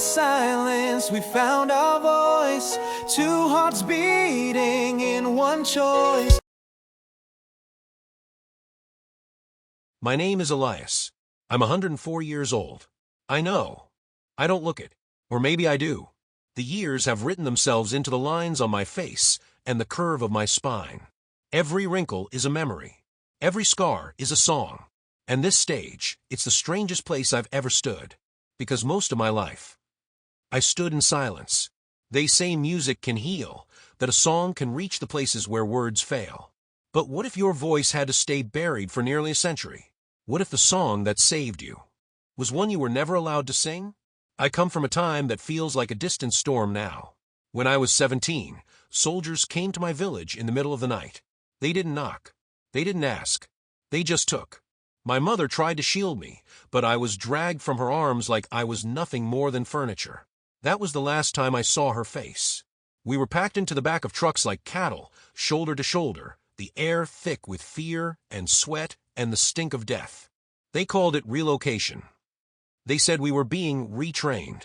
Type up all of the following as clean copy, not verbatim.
silence we found our voice, two hearts beating in one choice. My name is Elias. I'm 104 years old. I know. I don't look it. Or maybe I do. The years have written themselves into the lines on my face and the curve of my spine. Every wrinkle is a memory. Every scar is a song. And this stage, it's the strangest place I've ever stood. Because most of my life, I stood in silence. They say music can heal, that a song can reach the places where words fail. But what if your voice had to stay buried for nearly a century? What if the song that saved you was one you were never allowed to sing? I come from a time that feels like a distant storm now. When I was 17, soldiers came to my village in the middle of the night. They didn't knock. They didn't ask. They just took. My mother tried to shield me, but I was dragged from her arms like I was nothing more than furniture. That was the last time I saw her face. We were packed into the back of trucks like cattle, shoulder to shoulder, the air thick with fear and sweat and the stink of death. They called it relocation. They said we were being retrained.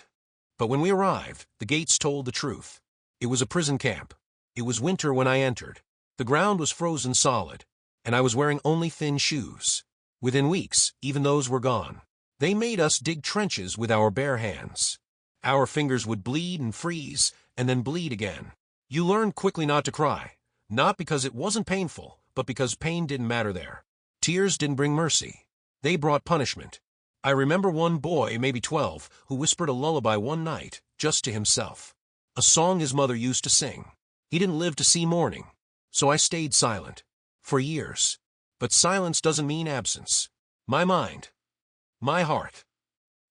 But when we arrived, the gates told the truth. It was a prison camp. It was winter when I entered. The ground was frozen solid, and I was wearing only thin shoes. Within weeks, even those were gone. They made us dig trenches with our bare hands. Our fingers would bleed and freeze, and then bleed again. You learned quickly not to cry, not because it wasn't painful, but because pain didn't matter there. Tears didn't bring mercy. They brought punishment. I remember one boy, maybe 12, who whispered a lullaby one night, just to himself. A song his mother used to sing. He didn't live to see morning, so I stayed silent. For years. But silence doesn't mean absence. My mind. My heart.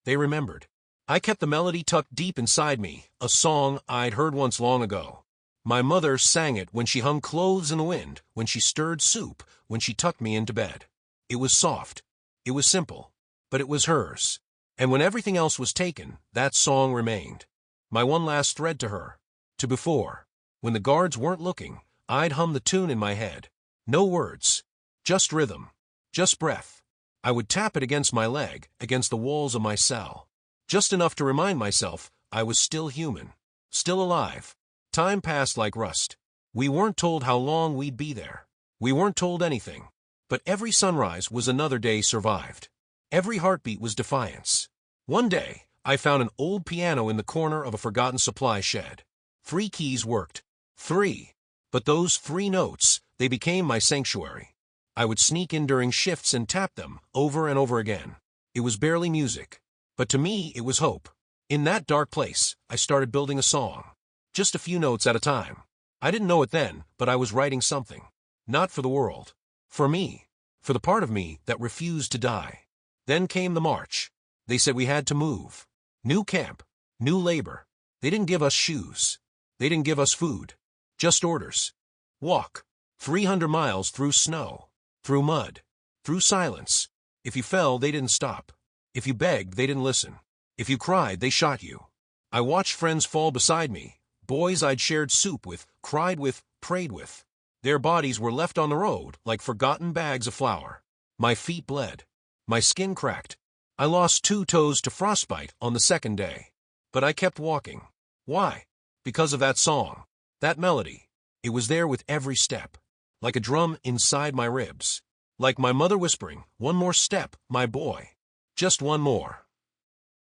They remembered. I kept the melody tucked deep inside me, a song I'd heard once long ago. My mother sang it when she hung clothes in the wind, when she stirred soup, when she tucked me into bed. It was soft. It was simple. But it was hers. And when everything else was taken, that song remained. My one last thread to her. To before. When the guards weren't looking, I'd hum the tune in my head. No words. Just rhythm. Just breath. I would tap it against my leg, against the walls of my cell. Just enough to remind myself I was still human. Still alive. Time passed like rust. We weren't told how long we'd be there. We weren't told anything. But every sunrise was another day survived. Every heartbeat was defiance. One day, I found an old piano in the corner of a forgotten supply shed. 3 keys worked. 3. But those 3 notes, they became my sanctuary. I would sneak in during shifts and tap them, over and over again. It was barely music. But to me, it was hope. In that dark place, I started building a song. Just a few notes at a time. I didn't know it then, but I was writing something. Not for the world. For me. For the part of me that refused to die. Then came the march. They said we had to move. New camp. New labor. They didn't give us shoes. They didn't give us food. Just orders. Walk. 300 miles through snow. Through mud. Through silence. If you fell, they didn't stop. If you begged, they didn't listen. If you cried, they shot you. I watched friends fall beside me. Boys I'd shared soup with, cried with, prayed with. Their bodies were left on the road like forgotten bags of flour. My feet bled. My skin cracked. I lost 2 toes to frostbite on the 2nd day. But I kept walking. Why? Because of that song. That melody. It was there with every step. Like a drum inside my ribs. Like my mother whispering, "One more step, my boy. Just one more."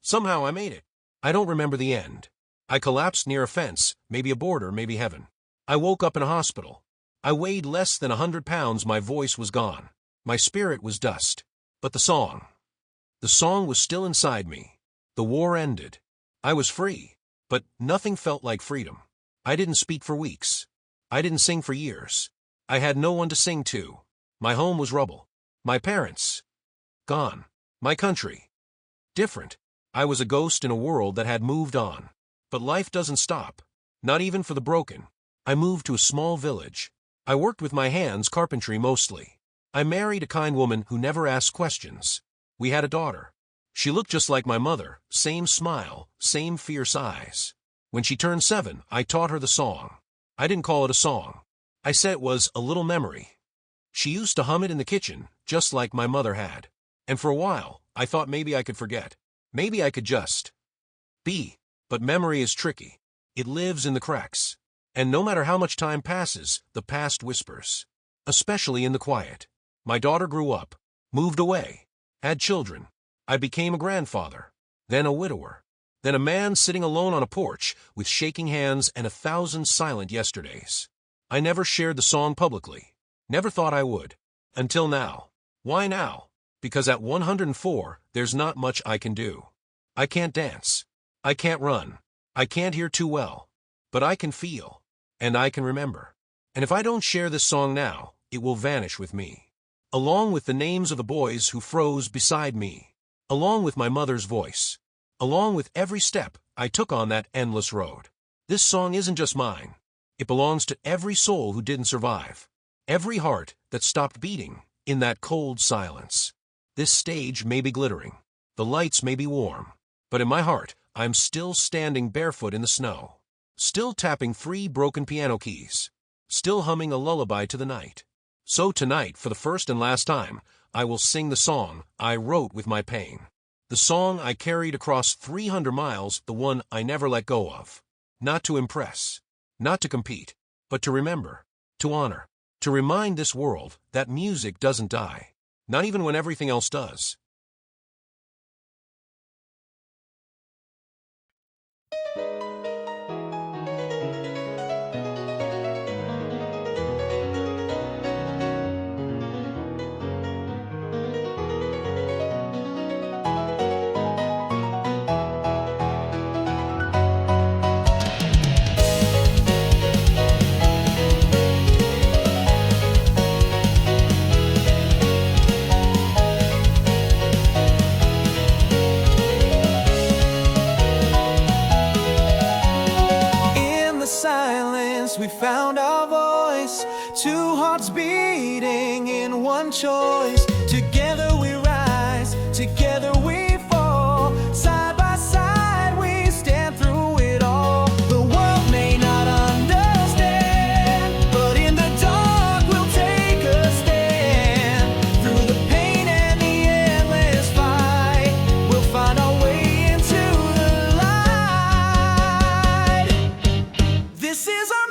Somehow I made it. I don't remember the end. I collapsed near a fence, maybe a border, maybe heaven. I woke up in a hospital. I weighed less than 100 pounds, my voice was gone. My spirit was dust. But the song was still inside me. The war ended. I was free. But nothing felt like freedom. I didn't speak for weeks. I didn't sing for years. I had no one to sing to. My home was rubble. My parents, gone. My country, different. I was a ghost in a world that had moved on. But life doesn't stop. Not even for the broken. I moved to a small village. I worked with my hands, carpentry mostly. I married a kind woman who never asked questions. We had a daughter. She looked just like my mother, same smile, same fierce eyes. When she turned 7, I taught her the song. I didn't call it a song. I said it was a little memory. She used to hum it in the kitchen, just like my mother had. And for a while, I thought maybe I could forget. Maybe I could just be. But memory is tricky. It lives in the cracks. And no matter how much time passes, the past whispers. Especially in the quiet. My daughter grew up, moved away, had children. I became a grandfather, then a widower, then a man sitting alone on a porch with shaking hands and 1,000 silent yesterdays. I never shared the song publicly. Never thought I would. Until now. Why now? Because at 104, there's not much I can do. I can't dance. I can't run. I can't hear too well. But I can feel. And I can remember. And if I don't share this song now, it will vanish with me. Along with the names of the boys who froze beside me. Along with my mother's voice. Along with every step I took on that endless road. This song isn't just mine. It belongs to every soul who didn't survive. Every heart that stopped beating in that cold silence. This stage may be glittering. The lights may be warm. But in my heart, I'm still standing barefoot in the snow. Still tapping 3 broken piano keys. Still humming a lullaby to the night. So tonight, for the first and last time, I will sing the song I wrote with my pain. The song I carried across 300 miles, the one I never let go of. Not to impress, not to compete, but to remember, to honor, to remind this world that music doesn't die, not even when everything else does. We found our voice, 2 hearts beating in one choice. Together we rise, together we fall. Side by side we stand through it all. The world may not understand, but in the dark we'll take a stand. Through the pain and the endless fight, we'll find our way into the light. This is our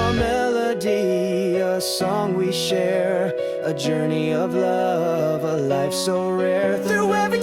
our melody, a song we share, a journey of love, a life so rare. Through every